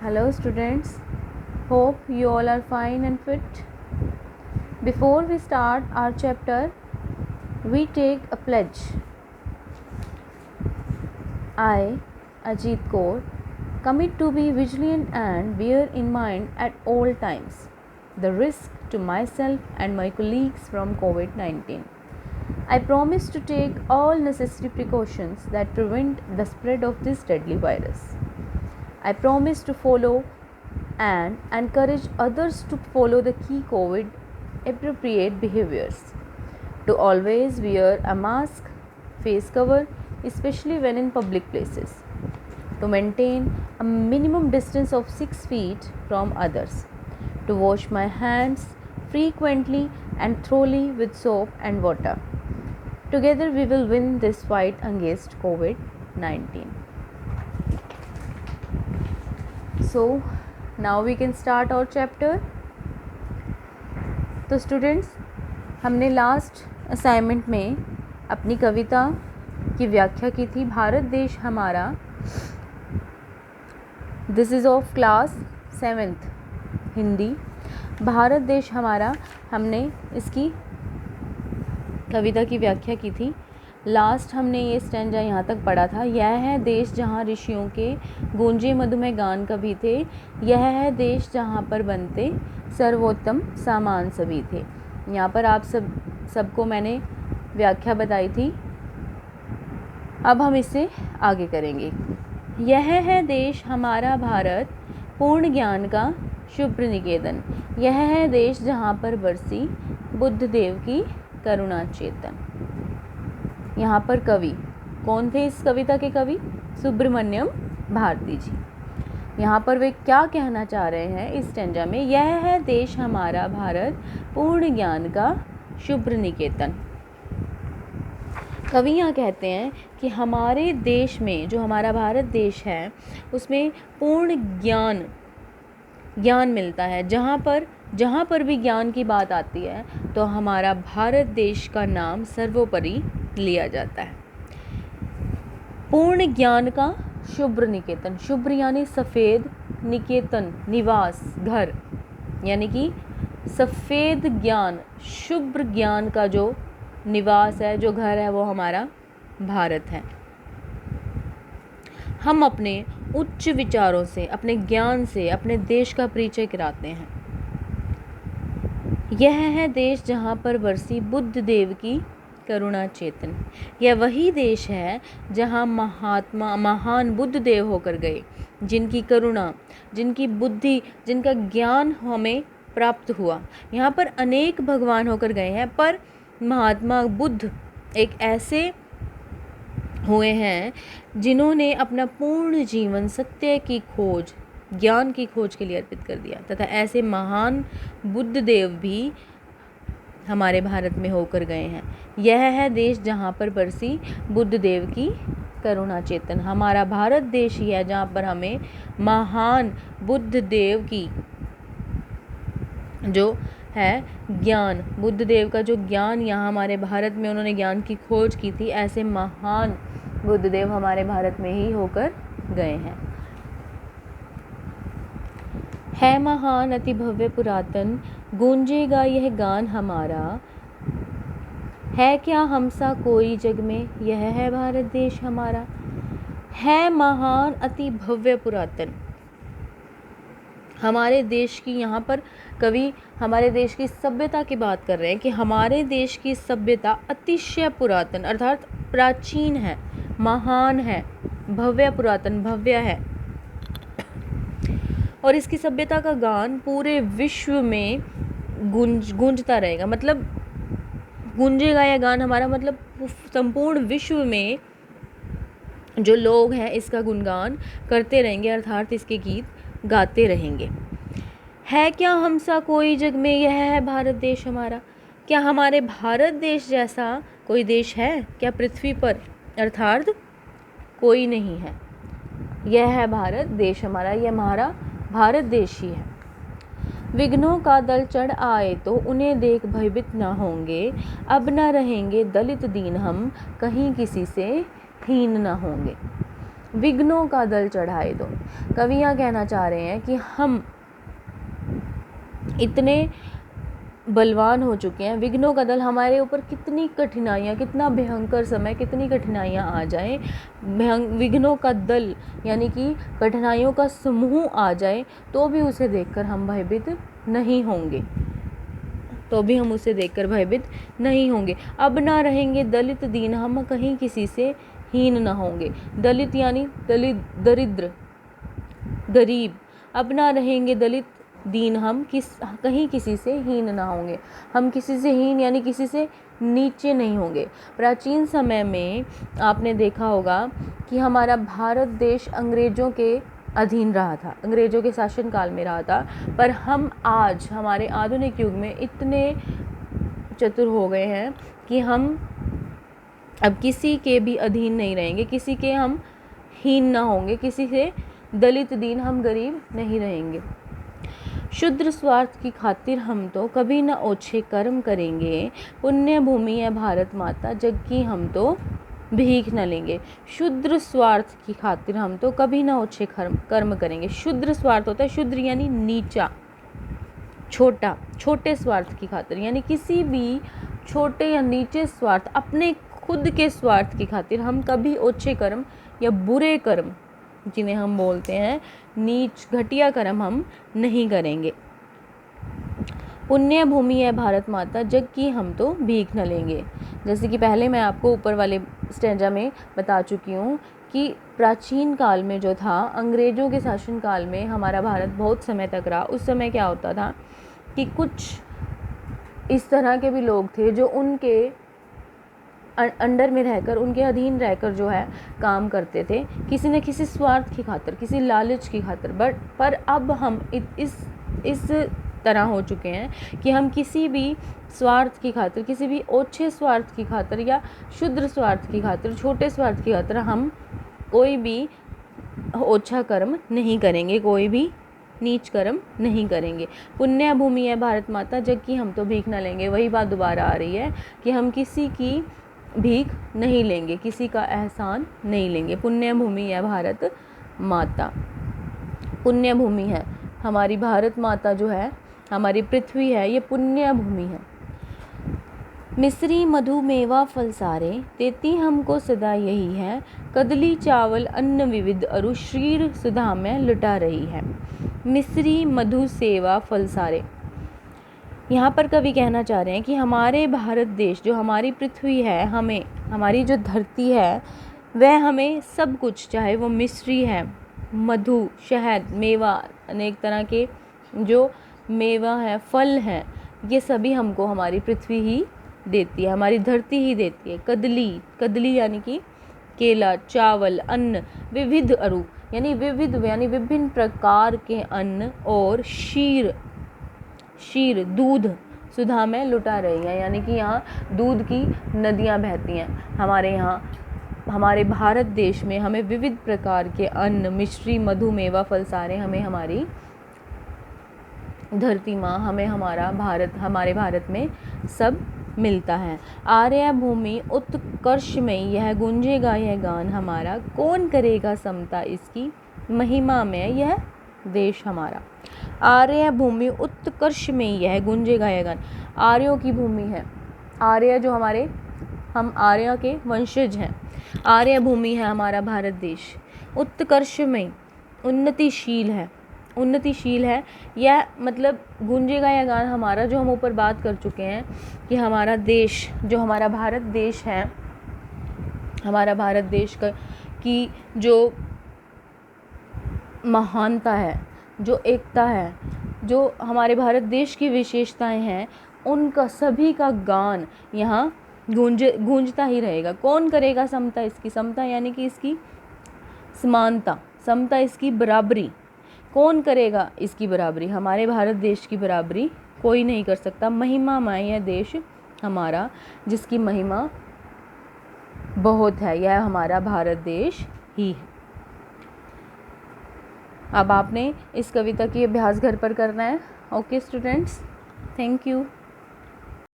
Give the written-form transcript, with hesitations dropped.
Hello students, hope you all are fine and fit. Before we start our chapter, we take a pledge. I, Ajit Kaur, commit to be vigilant and bear in mind at all times the risk to myself and my colleagues from COVID-19. I promise to take all necessary precautions that prevent the spread of this deadly virus. I promise to follow and encourage others to follow the key COVID appropriate behaviors. To always wear a mask, face cover, especially when in public places. To maintain a minimum distance of 6 feet from others. To wash my hands frequently and thoroughly with soap and water. Together we will win this fight against COVID-19. So now we can start our chapter. तो students, हमने last assignment में अपनी कविता की व्याख्या की थी, भारत देश हमारा. This is of class 7th Hindi. Bharat देश हमारा, हमने इसकी कविता की व्याख्या की थी. लास्ट हमने ये स्टैंजा यहाँ तक पढ़ा था. यह है देश जहाँ ऋषियों के गूंजे मधुमेह गान कभी थे. यह है देश जहाँ पर बनते सर्वोत्तम सामान सभी थे. यहाँ पर आप सबको मैंने व्याख्या बताई थी. अब हम इसे आगे करेंगे. यह है देश हमारा भारत, पूर्ण ज्ञान का शुभ्र निकेतन. यह है देश जहाँ पर बरसी बुद्ध देव की करुणा चेतन. यहाँ पर कवि कौन थे? इस कविता के कवि सुब्रमण्यम भारती जी. यहाँ पर वे क्या कहना चाह रहे हैं इस स्टैंजा में? यह है देश हमारा भारत, पूर्ण ज्ञान का शुभ्र निकेतन. कवि यहाँ कहते हैं कि हमारे देश में, जो हमारा भारत देश है, उसमें पूर्ण ज्ञान मिलता है. जहाँ पर भी ज्ञान की बात आती है तो हमारा भारत देश का नाम सर्वोपरि लिया जाता है. पूर्ण ज्ञान का शुभ्र निकेतन. शुभ्र यानी सफ़ेद, निकेतन निवास, घर, यानी कि सफ़ेद ज्ञान, शुभ्र ज्ञान का जो निवास है, जो घर है, वो हमारा भारत है. हम अपने उच्च विचारों से, अपने ज्ञान से अपने देश का परिचय कराते हैं. यह है देश जहाँ पर बरसी बुद्ध देव की करुणा चेतन. यह वही देश है जहाँ महान बुद्ध देव होकर गए, जिनकी करुणा, जिनकी बुद्धि, जिनका ज्ञान हमें प्राप्त हुआ. यहाँ पर अनेक भगवान होकर गए हैं, पर महात्मा बुद्ध एक ऐसे हुए हैं जिन्होंने अपना पूर्ण जीवन सत्य की खोज, ज्ञान की खोज के लिए अर्पित कर दिया. तथा ऐसे महान बुद्ध देव भी हमारे भारत में होकर गए हैं. यह है देश जहाँ पर बरसी बुद्ध देव की करुणा चेतन. हमारा भारत देश ही है जहाँ पर हमें महान बुद्ध देव की जो है ज्ञान, बुद्ध देव का जो ज्ञान यहाँ हमारे भारत में उन्होंने ज्ञान की खोज की थी, ऐसे महान बुद्ध देव हमारे भारत में ही होकर गए हैं. है महान अति भव्य पुरातन, गूंजेगा यह गान हमारा. है क्या हमसा कोई जग में, यह है भारत देश हमारा. है महान अति भव्य पुरातन. हमारे देश की, यहाँ पर कवि हमारे देश की सभ्यता की बात कर रहे हैं कि हमारे देश की सभ्यता अतिशय पुरातन अर्थात प्राचीन है, महान है, भव्य पुरातन, भव्य है. और इसकी सभ्यता का गान पूरे विश्व में गूंजता रहेगा. मतलब गूंजेगा यह गान हमारा, मतलब संपूर्ण विश्व में जो लोग हैं इसका गुणगान करते रहेंगे, अर्थात इसके गीत गाते रहेंगे. है क्या हमसा कोई जग में, यह है भारत देश हमारा. क्या हमारे भारत देश जैसा कोई देश है क्या पृथ्वी पर? अर्थात कोई नहीं है. यह है भारत देश हमारा, यह हमारा भारत देश ही है. विघ्नों का दल चढ़ आए तो उन्हें देख भयभीत न होंगे. अब न रहेंगे दलित दीन हम, कहीं किसी से हीन न होंगे. विघ्नों का दल चढ़ाए दो। कवि यहाँ कहना चाह रहे हैं कि हम इतने बलवान हो चुके हैं, विघ्नों का दल, हमारे ऊपर कितनी कठिनाइयाँ, कितना भयंकर समय, कितनी कठिनाइयाँ आ जाए, विघ्नों का दल यानी कि कठिनाइयों का समूह आ जाए तो भी उसे देखकर हम भयभीत नहीं होंगे, तो भी हम उसे देखकर भयभीत नहीं होंगे। अब ना रहेंगे दलित दीन हम, कहीं किसी से हीन ना होंगे। दलित यानी दरिद्र, गरीब। अब ना रहेंगे दलित दीन हम, कहीं किसी से हीन ना होंगे। हम किसी से हीन यानी किसी से नीचे नहीं होंगे। प्राचीन समय में आपने देखा होगा कि हमारा भारत देश अंग्रेज़ों के अधीन रहा था, अंग्रेज़ों के शासनकाल में रहा था, पर हम आज हमारे आधुनिक युग में इतने चतुर हो गए हैं कि हम अब किसी के भी अधीन नहीं रहेंगे, किसी के हम हीन ना होंगे, किसी से दलित दीन हम गरीब नहीं रहेंगे। शुद्र स्वार्थ की खातिर हम तो कभी न ओछे कर्म करेंगे, पुण्य भूमि है भारत माता जग की हम तो भीख न लेंगे। शुद्र स्वार्थ की खातिर हम तो कभी ना ओछे कर्म करेंगे। शुद्र स्वार्थ होता है, शुद्र यानी नीचा, छोटा, छोटे स्वार्थ की खातिर, यानी किसी भी छोटे या नीचे स्वार्थ, अपने खुद के स्वार्थ की खातिर हम कभी ओछे कर्म या बुरे कर्म, जिन्हें हम बोलते हैं नीच घटिया कर्म, हम नहीं करेंगे। पुण्य भूमि है भारत माता जग की हम तो भीख न लेंगे। जैसे कि पहले मैं आपको ऊपर वाले स्टेंजा में बता चुकी हूँ कि प्राचीन काल में जो था, अंग्रेज़ों के शासन काल में हमारा भारत बहुत समय तक रहा। उस समय क्या होता था कि कुछ इस तरह के भी लोग थे जो उनके अंडर में रहकर, उनके अधीन रहकर जो है काम करते थे, किसी न किसी स्वार्थ की खातिर, किसी लालच की खातिर। पर अब हम इस तरह हो चुके हैं कि हम किसी भी स्वार्थ की खातिर, किसी भी ओछे स्वार्थ की खातिर या शुद्र स्वार्थ की खातिर, छोटे स्वार्थ की खातिर हम कोई भी ओछा कर्म नहीं करेंगे, कोई भी नीच कर्म नहीं करेंगे। पुण्य भूमि है भारत माता जग की हम तो भीख न लेंगे। वही बात दोबारा आ रही है कि हम किसी की भीख नहीं लेंगे, किसी का एहसान नहीं लेंगे। पुण्य भूमि है भारत माता, पुण्य भूमि है हमारी भारत माता, जो है हमारी पृथ्वी है, ये पुण्य भूमि है। मिश्री मधु मेवा फल सारे, देती हमको सदा यही है, कदली चावल अन्न विविध अरु, श्रीर सुधा में लुटा रही है। मिश्री मधु सेवा फल सारे, यहाँ पर कवि कहना चाह रहे हैं कि हमारे भारत देश, जो हमारी पृथ्वी है, हमें, हमारी जो धरती है, वह हमें सब कुछ, चाहे वो मिश्री है, मधु, शहद, मेवा, अनेक तरह के जो मेवा है, फल हैं, ये सभी हमको हमारी पृथ्वी ही देती है, हमारी धरती ही देती है। कदली, कदली यानी कि केला, चावल, अन्न, विविध अरु यानी विविध यानी विभिन्न प्रकार के अन्न, और शीर, शीर दूध, सुधा में लुटा रही है, यानी कि यहाँ दूध की नदियाँ बहती हैं। हमारे यहाँ, हमारे भारत देश में हमें विविध प्रकार के अन्न, मिश्री, मधु, मेवा, फल सारे हमें हमारी धरती माँ, हमें हमारा भारत, हमारे भारत में सब मिलता है। आर्य भूमि उत्कर्ष में यह गूंजेगा यह गान हमारा, कौन करेगा समता इसकी महिमा में यह देश हमारा। आर्य भूमि उत्कर्ष में यह गूंजेगा यह गान, आर्यों की भूमि है, आर्य जो हमारे, हम आर्य के वंशज हैं। आर्य भूमि है हमारा भारत देश, उत्कर्ष में, उन्नतिशील है, उन्नतिशील है। यह मतलब गूंजेगा यह गान हमारा, जो हम ऊपर बात कर चुके हैं कि हमारा देश, जो हमारा भारत देश है, हमारा भारत देश की जो महानता है, जो एकता है, जो हमारे भारत देश की विशेषताएं हैं, उनका सभी का गान यहाँ गूंजता ही रहेगा। कौन करेगा समता इसकी, समता यानी कि इसकी समानता, समता इसकी बराबरी, कौन करेगा इसकी बराबरी, हमारे भारत देश की बराबरी कोई नहीं कर सकता। महिमा माय यह देश हमारा, जिसकी महिमा बहुत है, यह हमारा भारत देश ही है। अब आपने इस कविता की अभ्यास घर पर करना है। Okay students, thank you.